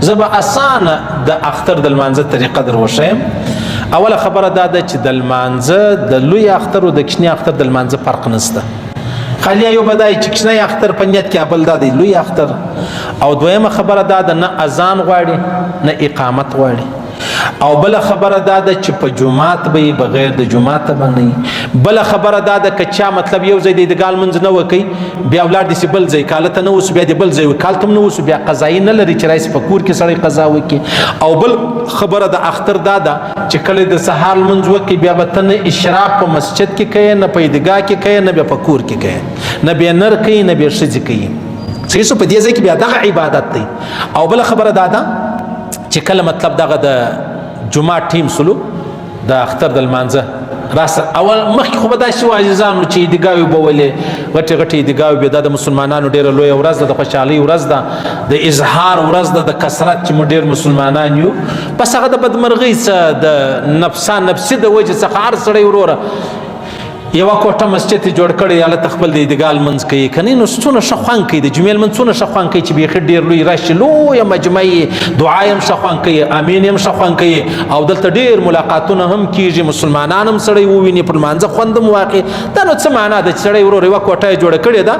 زه به اسانه د اختر د لمانځه طریقه در وښیم. اوله خبره دا ده چې د لمانځه د لوی اختر او د کوچني اختر د لمانځه فرق نشته. خالی یو بدای چې کوچنی اختر په نیت کې بل دا دی لوی اختر. او دویمه خبره دا ده نه اذان غواړي نه اقامت غواړي. او بل خبره دا ده چې په جمعات به بغیر د جمعات باندې. بل خبره دا ده که چا مطلب یو ځای د عیدګاه لمونځ نه وکي بیا ولاړ دي بل ځای کاله ته نه اوس بیا د بل ځای کاله ته نه اوس بیا قضایي نه لري چې رئیس په کور کې سړی قضا وکي. او بل خبره د اختر دا ده چې کله د سهار لمونځ وکي بیا به ته نه اشراق په مسجد کې کوي نه په عیدګاه کې کوي نه بیا په کور کې کوي نه بیا نر کوي نه بیا ښځې کوي. څه په دې ځای کې بیا دغه عبادت دی. او بل خبره دا ده چې کله مطلب دغه د جمعه ټیم سلو د اختر د لمانځه راسه اول مخکې خو به داسې وو عزیزانو چې عیدګاوې به ولې غټې غټې عیدګاوې بیا دا د مسلمانانو ډېره لویه ورځ ده د خوشحالۍ ورځ ده د اظهار ورځ ده د کثرت چې موږ ډېر مسلمانان یو. بس هغه د بدمرغۍ څه د نفسي د وجې څخه هر سړی وروره یوه کوټه مسجد یې جوړ کړی هلته خپل د عیدګاه لمونځ کوي که نه نو څونه ښه خوند کوي د جمعې لمونځ څونه ښه خوند کوي چې بیخي ډېر لوی راشي لویه مجمع یې دعا یې هم ښه خوند کوي امین یې هم ښه خوند کوي او دلته ډېر ملاقاتونه هم کېږي مسلمانان هم سړی وویني په لمانځه خوند هم واخلي. دا نو څه معنا ده چې سړی ورور یوه کوټه یې جوړه کړې ده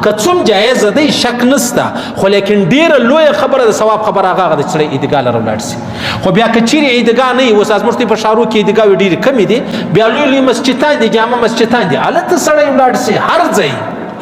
که څوم جایز دی شک نسته خو لیکن ډېره لویه خبره د ثواب خبره هغه ده چې سړی عیدګاه لره ولاړ شي. خو بیا که چیرې عیدګاه نه وي اوس زموږ په ښارو کې عیدګاوې ډېرې کمې دي بیا لوی لوی مسجدان دي جامع مسجدان دي هلته سړی ولاړ شي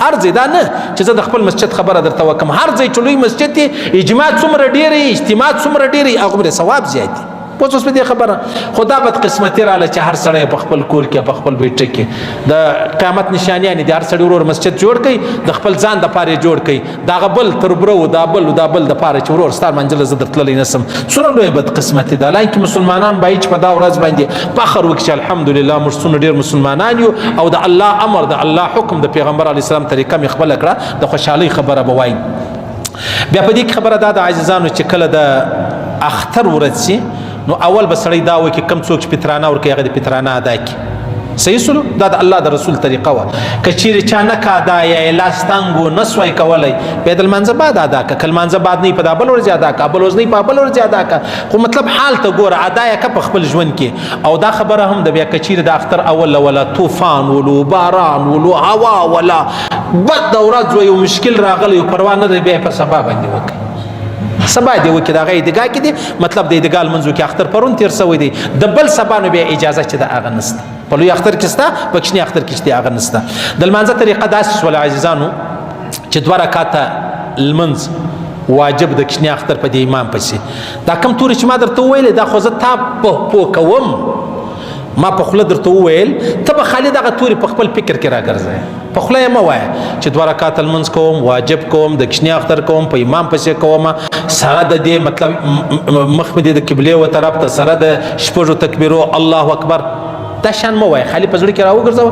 هر ځای دا نه چې زه د خپل مسجد خبره درته وکم هر ځای چې لوی مسجد دی اجماع څومره ډېره اجتماع څومره ډېره هغومره ثواب زیات دی. اوس په دې خبره خو دا بدقسمتي راغله چې هر سړی په خپل کور کې په خپل بیټه کې د قیامت نشانیانې دي. هر سړی ورور مسجد جوړ کوي د خپل ځان دپاره یې جوړ کوي دغه بل تر برو دا بل دپاره چې ورور ستا منزله زه درتللی نسم. څومره لویه بدقسمتي ده. حالانکې مسلمانان باید چې په دا ورځ باندې فخر وکړي چې الحمدلله موږ څومره ډېر مسلمانان یو او د الله امر د الله حکم د پیغمبر علیه السلام طریقه مې خپله کړه د خوشحالۍ خبره به وایي. بیا په دې کې خبره دا د عزیزانو چې کله د اختر ورځ شي نو اول به سړی دا وایي چې کم څوک چې فطرانه ورکوي هغه د فطرانه ادا کړي. صحیح سلو دا د الله د رسول طریقه وه. که چیرې چا نه که ادا یا لاس تنګ نه سوی کولی بیا د لمانځه بعد ادا که لمانځه بعد نه په دا بل ورځې ادا که بل ورځ نه په بل ورځې ادا که خو مطلب حال ته ګوره ادا یې که په خپل ژوند کې. او دا خبره هم ده بیا که چیرې د اختر اول ولا طوفان ولو باران ولو هوا ولا بد د ورځ و یو مشکل راغلی پروا نه دی بیا په سبا باندې وکړي سبا دی وکړي د هغه عیدګاه کې دی مطلب د عیدګاه لمونځ وکړي اختر پرون تېر شوی دی د بل سبا نو بیا اجازه چې د هغه نشته په لوی اختر کې شته په کوچني اختر کې شته هغه نشته. د لمانځه طریقه داسې شوله عزیزانو چې 2 رکعته لمونځ واجب د کوچني اختر په دې امام پسې. دا کم تورې چې ما درته وویلې دا خو زه تا پوه کوم ما په خوله درته وویل ته به خالي دغه تورې په خپل فکر کې راګرځئ په خوله یې مه وایه چې 2 رکعته لمونځ کوم واجب کوم د کوچني اختر کوم په امام پسې کوم سره د دې مطلب مخ مې د قبلې و طرف ته سره د شپږو تکبیرو الله اکبر دا شان مه وایه خالي په زړه کې راوګرځوه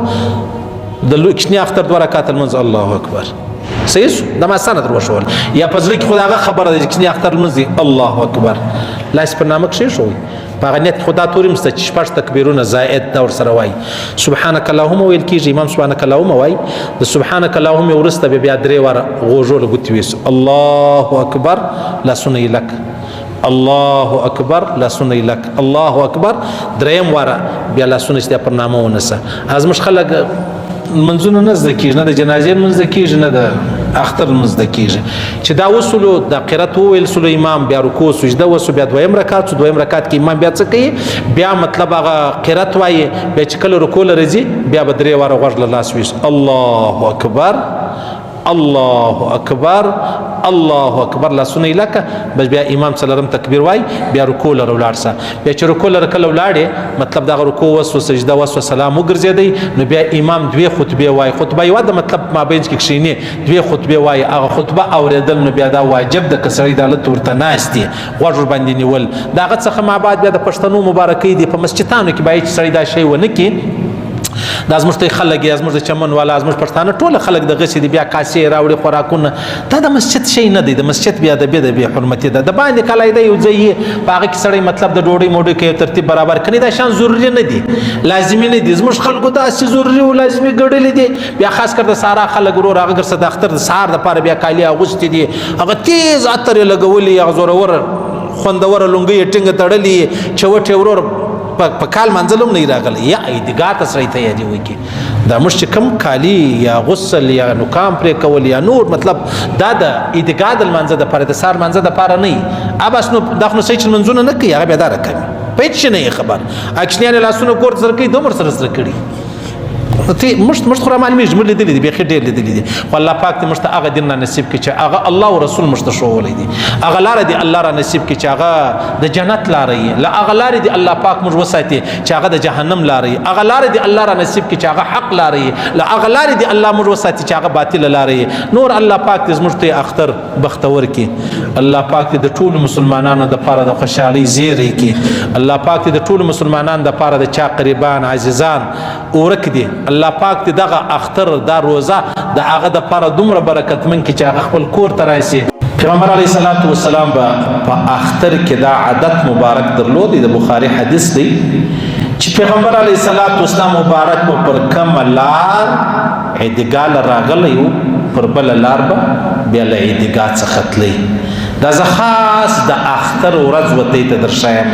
د کوچني اختر 2 رکعته لمونځ الله اکبر. صحیح دا ما اسانه در وښول یا په زړه کې خو د هغه خبره ده چې کوچني اختر لمونځ الله اکبر لاس پر نامه کښېښوئ په هغه نیت خو دا تورې هم شته چې 6 تکبیرونه زائد دا ورسره وایي. سبحانک اللهم ویل کېږي امام سبحانک اللهم وایي د سبحانک اللهم وروسته بیا 3 واره غوږو له ګوتې ویسو الله اکبر لاسونه یې لک الله اکبر لاسونه یې لک الله اکبر 3 واره بیا لاسونه چې پر نامه ونیسه. زموږ خلک منځونه نه زده کېږي نه د جنازې لمونځ زده کېږي نه د اختر لمونځ زده کېږي چې دا وسلو د قرات وویل سلو امام بیا رکوع سجده وسو بیا 2م رکعت 2م رکعت کې امام بیا څه کوي بیا مطلب هغه قرات وایي بیا چې کله رکوع له راځي بیا به 3 واره غوږ له لاس ویس الله اکبر الله اکبر الله اکبر لاسونه یې لکه بس بیا امام څلورم تکبیر وای بیا رکوع لره ولاړ سه بیا چې رکوع لره کله ولاړې مطلب دغه رکوع وسو سجده وسو سلام وګرځېدی نو بیا امام 2 خطبه وای خطبه یو د مطلب مابین کې کښینی 2 خطبه وای هغه خطبه اوریدل نو بیا دا واجب د کسړی د حالت ورته ناشتي غوږ باندې نیول داغه څخه ما بعد بیا د پښتنو مبارکۍ دی په مسجدانو کې باید سړی دا شی ونه کی دا زموږ ته خلک یا زموږ د چمن والا زموږ پښتانه ټول خلک د غسې دي بیا کاسې راوړي خوراکونه دا د مسجد شی نه دی د مسجد بیا د بی حرمتي ده د باندې کله دی یو ځای په هغه کې سړی مطلب د ډوډۍ موډۍ کې ترتیب برابر کړي دا شان ضروري نه دي لازمي نه دي زموږ خلکو داسې ضروري او لازمي ګڼلي دي بیا خاص کر د سارا خلک ورور هغه ګرځه د اختر د سهار دپاره بیا کالي اغوستي دي هغه تیز عطر یې لګولي هغه زورور خوندوره لونګۍ یې ټینګه تړلي چوټې ورور په کال منځل هم نه راغلی یا عیدګاه ته سړی تیاري وکړي دا موږ چې کوم کالي یا غسل یا نوکام پرې کول یا نور مطلب دا د عیدګاه د لمانځه دپاره د سهار لمانځه دپاره نه وي بس نو دا خو نو صحیح چې لمونځونه نه کوي هغه بیا دا راکوي په هېڅ شي نه یې خبر اکشنیانې لاسونه کور ته سره کوي دومره سره سره کړي مشت خو رامعلومېږي موږ لیدلي دي بیخي ډېر لیدلي دي خو الله پاک دې موږ ته هغه دین را نصیب کړي چې هغه الله او رسول موږ ته ښوولی دي هغه لاره دې الله را نصیب کړي چې هغه د جنت لاره یي له هغه لارې دې الله پاک موږ وساتي چې هغه د جهنم لاره یي هغه لارې دې الله را نصیب کړي چې هغه حق لاره یي له هغه لارې دې الله موږ وساتي چې هغه باطله لاره یي نور الله پاک دې زموږ ته اختر بختور کړي الله پاک دې د ټولو مسلمانانو دپاره د خوشحالۍ زیری کړي الله پاک دې د ټولو مسلمانانو دپاره د چا قریبان عزیزان ورک دي الله پاک دې دغه اختر دا روزه د هغه دپاره دومره برکتمن کړي چې هغه خپل کور ته راشي پیغمبر علیه الصلاة والسلام په اختر کې دا عادت مبارک درلودی د بخاري حدیث دی چې پیغمبر علیه الصلاة والسلام مبارک به پر کومه لار عیدګاه راغلی و پر بله لار به بیا له عیدګاه څخه تللی دا زه خاص د اختر ورځ ورته ته در ښیم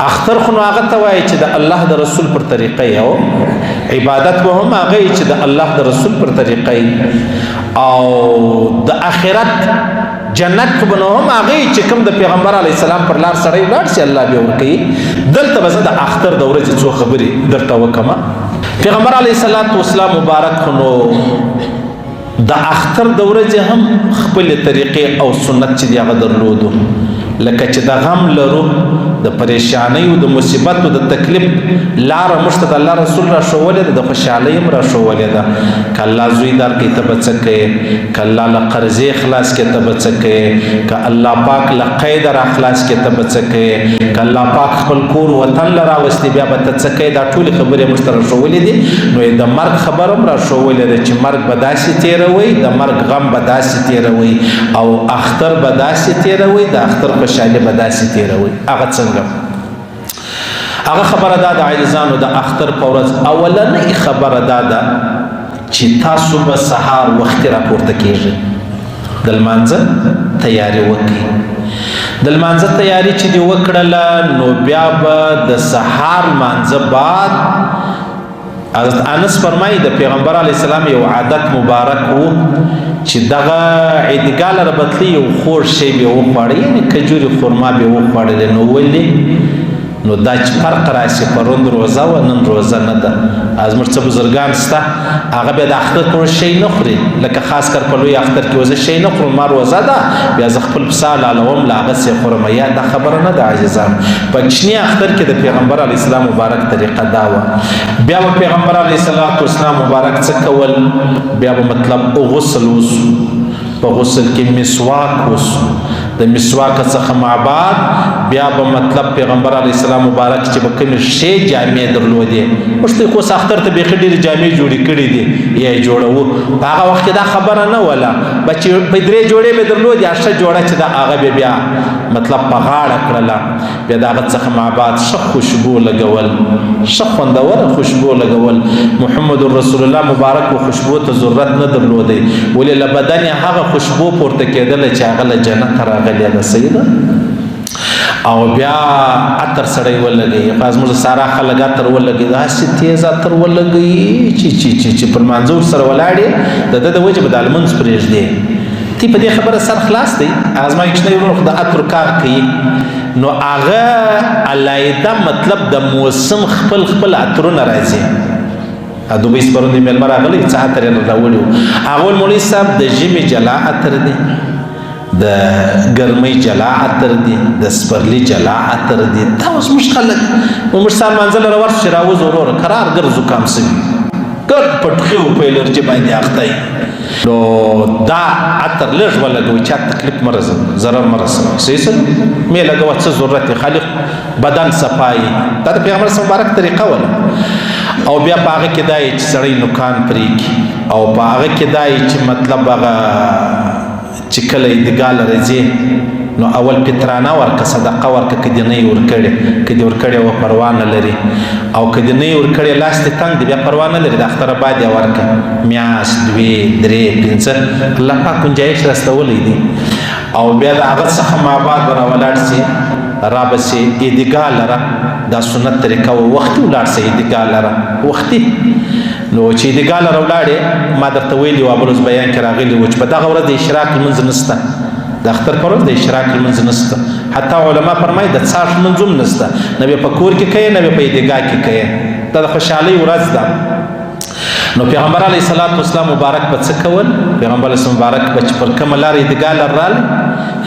اختر خو نو هغه ته وایي چې د الله د رسول پر طریقه یو عبادت به هم هغه چې د الله د رسول پر طریقه او د آخرت جنت خو به نو هم هغه چې کوم د پیغمبر علیه السلام پر لار سړی ولاړ شي الله بیا ورکوي دلته به زه د اختر د ورځې څو خبرې درته وکړم پیغمبر علیه الصلاة والسلام مبارک خو نو د اختر د ورځې هم خپلې طریقې او سنت چې دی هغه درلودو لکه چې د غم لرو د پریشانی او د مصیبت او د تکلیف لار مشته د الله رسول را شوولې ده د خوشحالۍ هم را شوولې ده که الله زوی دار کې ته به څه کوې که الله له قرضې خلاص کې ته به څه کوې که الله پاک له قید را خلاص کې ته به څه کوې که الله پاک خپل کور وطن له راوستي بیا به ته څه کوې دا ټولې خبرې موږ ته را شوولې دي نو د مرګ خبر هم را شوولې ده چې مرګ به داسې تېروئ د مرګ غم به داسې تېروئ او اختر به داسې تېروئ د اختر خوشحالي به داسې تېروئ هغه څنګه هغه خبره دا د عاجزانو د اختر په ورځ اولنۍ خبره دا ده چې تاسو به سهار وختي راپورته کېږئ د لمانځه تیاري وکړئ د لمانځه تیاري چې دې وکړله نو بیا به د سهار لمانځه بعد حضرت انس فرمایي د پیغمبر علیه السلام یو عادت مبارک و چې دغه عیدګاه لره بتلی یو خوږ شی به وخوړی یعنې کجوري خرما به وخوړلی نو ولې نو دا چې فرق راشي پرون روزه و نن روزه نه ده زموږ څه بزرګان شته هغه بیا د اختر پر شی نه خوري لکه خاص کر په لوی اختر کې زه شی نه خورم ما روزه ده بیا زه خپل پسه حلالوم له هغسې خورم یا دا خبره نه ده عاجزان په کوچني اختر کې د پیغمبر علیه السلام مبارک طریقه دا وه بیا به پیغمبر علیه الصلاة والسلام مبارک څه کول بیا به مطلب غسل وسو په غسل کې مسواک وسو د مسواک څخه ما بعد بیا به مطلب پیغمبر علیه السلام مبارک چې به کومې ښې جامې درلودې موږ ته اوس اختر ته بیخي ډېرې جامې جوړې کړې دي یا یې جوړوو په هغه وخت کې دا خبره نه وله چې په 3 جوړې به درلودې یا ښه جوړه چې دا هغه به بیا مطلب په غاړه کړله بیا د هغه څخه ما بعد ښه خوشبو لګول ښه خوندوره خوشبو لګول محمد رسول الله مبارک و خوشبو ته ضرورت نه درلودی ولې له بدن یې هغه خوشبو پورته کېدله چې هغه له جنت راغلی ده سیده او بیا عطر سړی ولګوي خاص موږ سارا خلک عطر ولګوي داسې تیز عطر ولګوي چې پر منظور سره ولاړې د ده د وجې به د لمونځ پرېږدي تی په دې خبره سر خلاص دی ازما یکشنه ورو د عطر کار کوي نو هغه علایده مطلب د موسم خپل عطرونه راځي دوبۍ سپرون دی میلمه راغلی څه عطر یې راوړي هغه مولوي صاحب د ژمي جلا عطر دی د ګرمۍ جلا عطر دی د سپرلي جلا عطر دی دا اوس موږ خلک موږ سال منځل راورس چې راوځو وروره قرار ګر زکام سوي ګر پټخیو په الرجي باندې اخته نو دا عطر لږ ولګوي چا تکلیف مرزه ضرر مرسه صحیح سره مې لګوه څه ضرورت خالق بدن صفایي دا د پیغمبر مبارک طریقه ولا او بیا په هغه کې دا چې سړی نوکان پرې کړي او په هغه کې دا چې مطلب هغه چې کله ادګال راځي نو اول پترانه ورکه صدقه ورکه کدی نه ورکړي کدی ورکړي او پروا نه لري او کدی نه ورکړي لاس ته تنگ دی بیا پروا نه لري د اختر بعد یا ورکه میاس 2 3 5 الله پاک گنجائش راستولې دي او بیا د هغه څخه ما بعد راولاړ سي را بسي ادګال را دا سنت طریقه او وخت ولاړ سي ادګال را وختي نو چې ادګال را ولاړې ما درته ویلي و ابروز بیان کې راغلی و چې په دغه ورځ د اشراق لمونځ نشته د اختر پر ورځ د اشراق لمونځ نشته حتی علما فرمایي د څاښ لمونځ هم نشته نه به په کور کې کوي نه به په ادګاه کې کوي دا د خوشحالۍ ورځ ده نو پیغمبر علیه الصلاۃ والسلام مبارک په څه کول پیغمبر علیه مبارک په پر کومه لار ادګاه لرال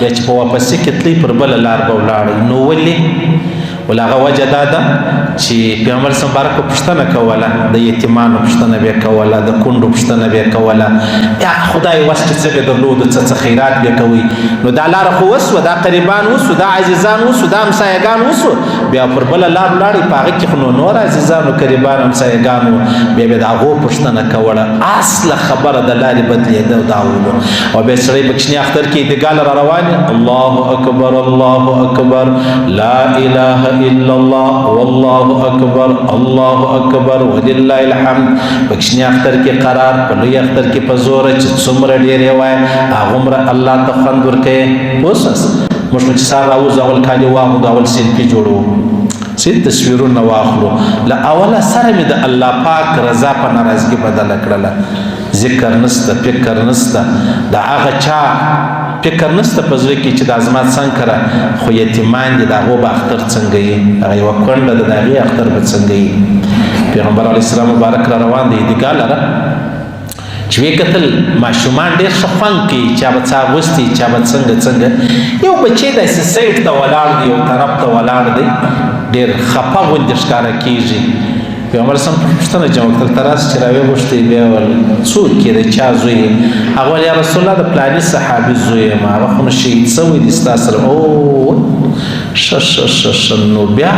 یا چې په واپسې کې تلی پر بل لار به ولاړ نو ولې ولغه وجه دا ده چې پیغمبر مبارک په پښتنه کوله د یتیمانو پښتنه به کوله د کونډو پښتنه به کوله یا خدای واسطه څه به درلود څه خیرات به کوي نو دا لار خو وسو دا قریبان وسو دا عزیزان وسو دا همسایگان وسو بیا پر بل لار لاړې پاغه کې خو نور عزیزانو قریبان همسایگانو بیا به دا غو پښتنه کوله اصل خبره د لارې بدلې دا ولو او به سړی بکشنی اختر کې ادګال را روان الله اکبر لا اله الا الله والله اکبر الله اکبر ولله الحمد بکشنی اختر کې قرار په لوی اختر کې په زور چې څومره ډېرې وای هغومره الله ته خوند ورکوي اوس موږ چې سهار راوځو اول کالي واغوندو اول سیلفي جوړو سید تصویرونه واخلو له اوله سره مې د الله پاک رضا په ناراضګي بدله کړله ذکر نسته فکر نسته د هغه چا فکر نسته په زړه کې چې د ازمات څنګه کړه خو یتیمان دي د هغو به اختر څنګه یي هغه یوه کونډه ده د هغې اختر به څنګه یي پیغمبر علیه السلام مبارک را روان دی ادګاه لره چې ویې کتل ماشومان ډېر ښه خوند کوي چا به څه اغوستي چا به څنګه یو بچی داسې سایډ ته ولاړ دی یو طرف ته ولاړ دی ډېر خفه غوندې ښکاره کېږي پیغمبر سم پوښتنه جواب کړل تراس چې راوې غوښتې بیا ول څوک یې د چا زوی هغه ویل یا رسول الله د فلاني صحابي زوی یم هغه خو نو شهید سوی دی ستا سره او ښه نو بیا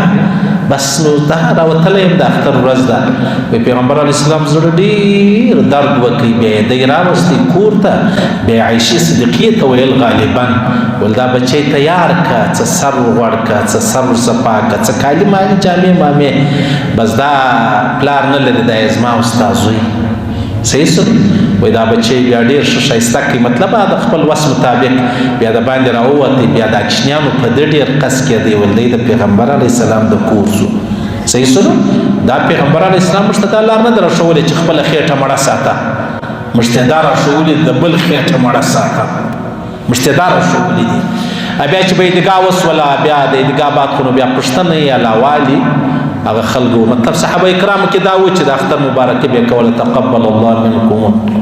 بس نو دا راوتلی یم د اختر ورځ ده پیغمبر علیه السلام زړه ډېر درد وکړي بیا یې دی راوستی کور ته بیا عایشې صدیقې ته ویل غالبا ول دا بچی تیار که څه سر غوړ که څه سر ورڅپا که څه کالي مالي جامې مامې بس دا پلار نه لري دا یې زما او ستا زوی صحیح شو وایي دا بچی بیا ډېر ښه ښایسته کوي مطلب د خپل وس مطابق بیا د باندې راووتی بیا دا کوچنیانو په ده ډېر قص کېدی ول دی د پیغمبر علیه السلام د کور شو صحیح شو دا پیغمبر علیه السلام موږ ته دا لار نه ده راښولې چې خپله خېټه مړه ساته موږ ته دا راښولې د بل خېټه مړه ساته موږ ته دا راښولې دي بیا چې به ادګاه وسوله بیا د ادګاه بعد خو نو بیا پوښتنه یې علاوالي هغه خلکو مطلب صحابه کرامو کې دا و چې د اختر مبارکي به کوله تقبل الله منکم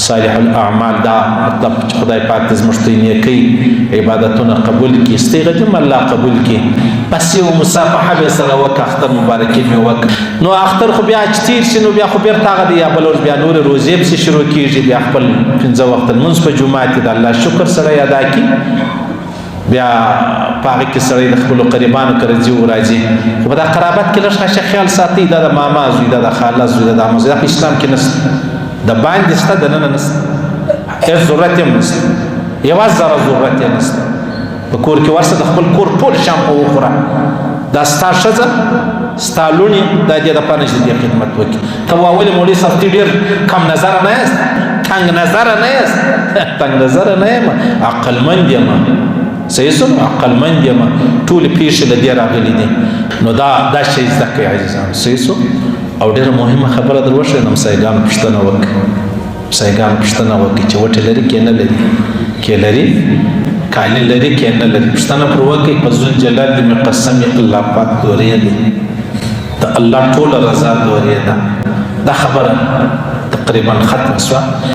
صالح الاعمال دا مطلب چې خدای پاک د زموږ ته نیکۍ عبادتونه قبول کړي استغفار الله قبول کړي بس یو مصافحه به سره وکړه اختر مبارکي مې وکړه نو اختر خو بیا چې تیر شي نو بیا خو بیرته هغه دی یا بل ورځ بیا نورې روزې پسې شروع کېږي بیا خپل 5 وخته لمونځ په جومات کې د الله شکر سره ادا کړي بیا پاغه کې سړی د خپل قریبانو کړه ځي او راځي په دا قرابت کې لږ ښه خیال ساتي دا د ماما زوی دا د خاله زوی دا د عمو زوی په اسلام کې نشته د باندې شته د نن نشته هیڅ ضرورت یې نشته یوازې ضرورت یې نشته په کور کې ورسه د خپل کور ټول شامپو وخوره دا ستا ښځه ستا لوڼې دا دې دپاره چې دې خدمت وکړي ته ولې مولوي صاحب ته ډېر کم نظره نه یاست تنګ نظره نه یاست تنګ نظره نه یم عقلمند یم صحیح شو عقلمند یم ټولې پیښې له دې راغلي دي نو دا شی زده کوي عزیزانو صحیح شو او ډېره مهمه خبره در وښیم همسایګانو پوښتنه وکړئ همسایګانو پوښتنه وکړئ چې وټې لري کې نه لري کې لري کالي لري کې نه لري پوښتنه پر وکړئ په ذوالجلال دې مې قسم یې الله پاک دورې دی د الله ټوله رضا دورې ده دا خبره تقریبا ختمه شوه